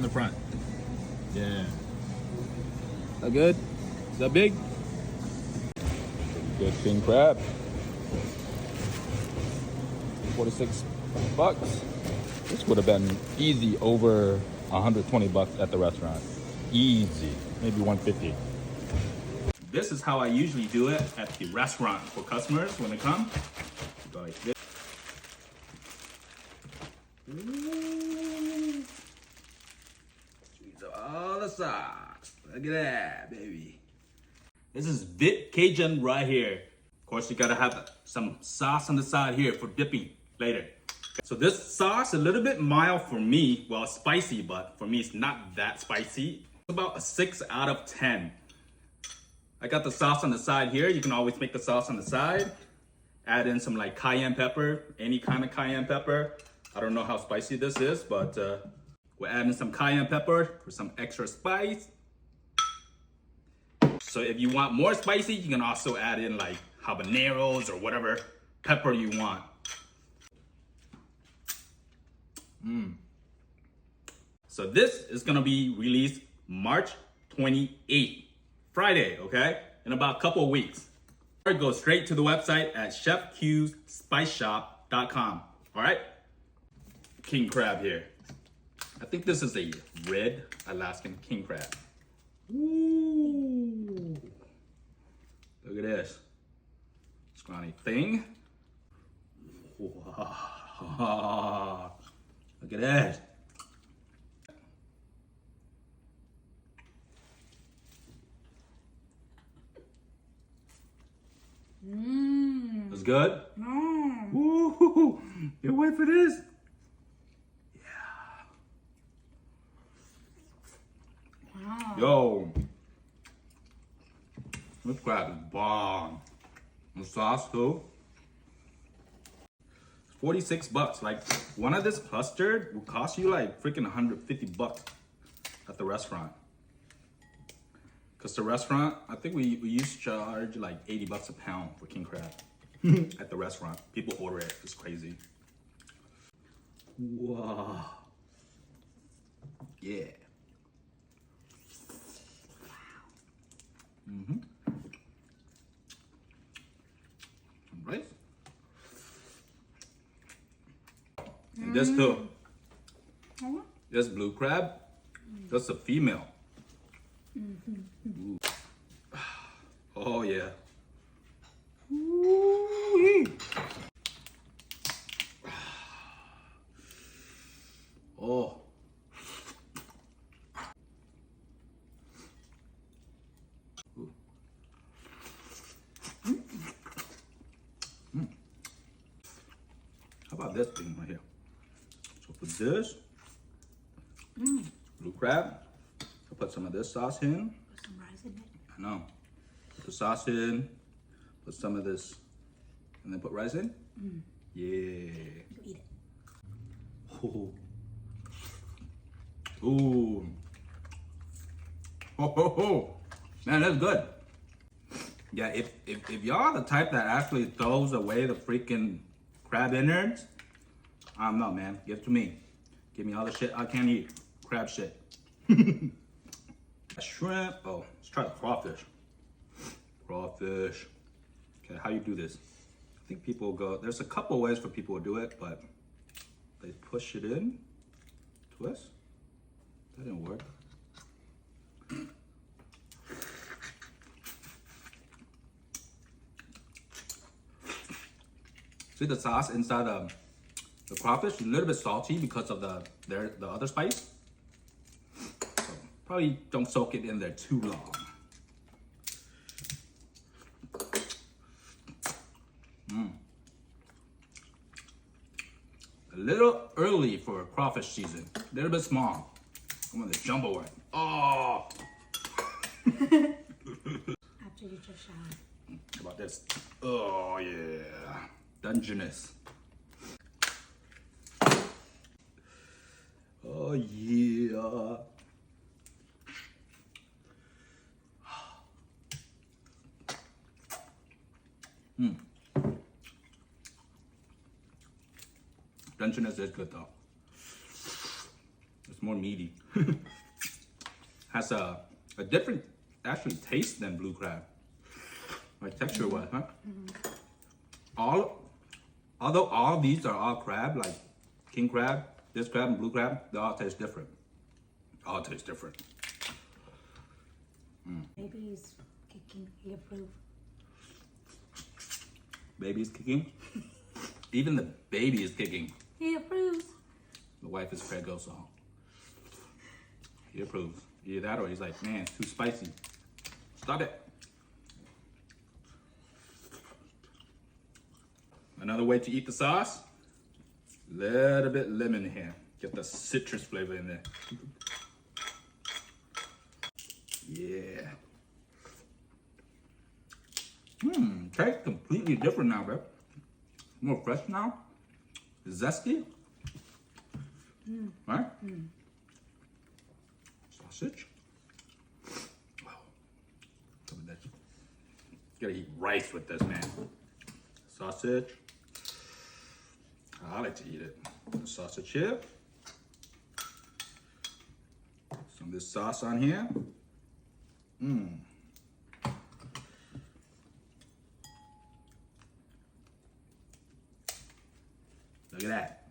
the front. Yeah. Is that good? Is that big? Good king crab. 46 bucks. This would have been easy over 120 bucks at the restaurant. Easy. Maybe 150. This is how I usually do it at the restaurant for customers when they come. Go like this. Squeeze all the sauce. Look at that, baby. This is V-Cajun right here. Of course, you gotta have some sauce on the side here for dipping later. So this sauce, a little bit mild for me. Well, spicy, but for me, it's not that spicy. It's about a 6 out of 10. I got the sauce on the side here. You can always make the sauce on the side. Add in some like cayenne pepper, any kind of cayenne pepper. I don't know how spicy this is, but we're adding some cayenne pepper for some extra spice. So if you want more spicy, you can also add in like habaneros or whatever pepper you want. So this is gonna be released March 28th, Friday, okay? In about a couple of weeks. Or go straight to the website at ChefQsSpiceShop.com, all right? King crab here. I think this is a red Alaskan king crab. Ooh. Look at this. Scrawny thing. Wow. Look at that. It's good? Woo! Can't wait for this. Yeah. Wow. Yo. This crab is bomb. The sauce too. 46 bucks. Like one of this custard will cost you like freaking 150 bucks at the restaurant. Cause the restaurant, I think we used to charge like 80 bucks a pound for king crab at the restaurant. People order it, it's crazy. Wow. Yeah. Right? And this too. This blue crab, that's a female. Ooh. Oh yeah. Ooh-wee. Oh. Ooh. How about this thing right here? So for this, blue crab, I'll put some of this sauce in. Put some rice in it. I know. Put the sauce in, put some of this, and then put rice in? Yeah. You eat it. Ooh. Ooh. Oh. Man, that's good. Yeah, if y'all are the type that actually throws away the freaking crab innards, I don't know, man. Give it to me. Give me all the shit I can't eat. Crab shit. Shrimp. Oh, let's try the crawfish. Crawfish. Okay, how you do this? I think people go, there's a couple ways for people to do it, but they push it in, twist. That didn't work. See the sauce inside the crawfish? A little bit salty because of the other spice. So probably don't soak it in there too long. A little early for crawfish season. A little bit small. I want the jumbo one. Oh! After you just showered. How about this? Oh yeah. Dungeness. Oh yeah. Dungeness is good though. It's more meaty. Has a different, actually, taste than blue crab. Like texture-wise, huh? Although all these are all crab, like king crab, this crab and blue crab, they all taste different. All taste different. Maybe he's kicking. He approved. Baby's kicking. Even the baby is kicking. He approves. The wife is prego, so he approves. Either that or he's like, man, it's too spicy. Stop it. Another way to eat the sauce, little bit lemon here. Get the citrus flavor in there. Yeah. Tastes completely different now, bro. More fresh now. Zesty. Right? Sausage. Wow. Look at this. Gotta eat rice with this, man. Sausage. I like to eat it. The sausage here. Some of this sauce on here. Look at that.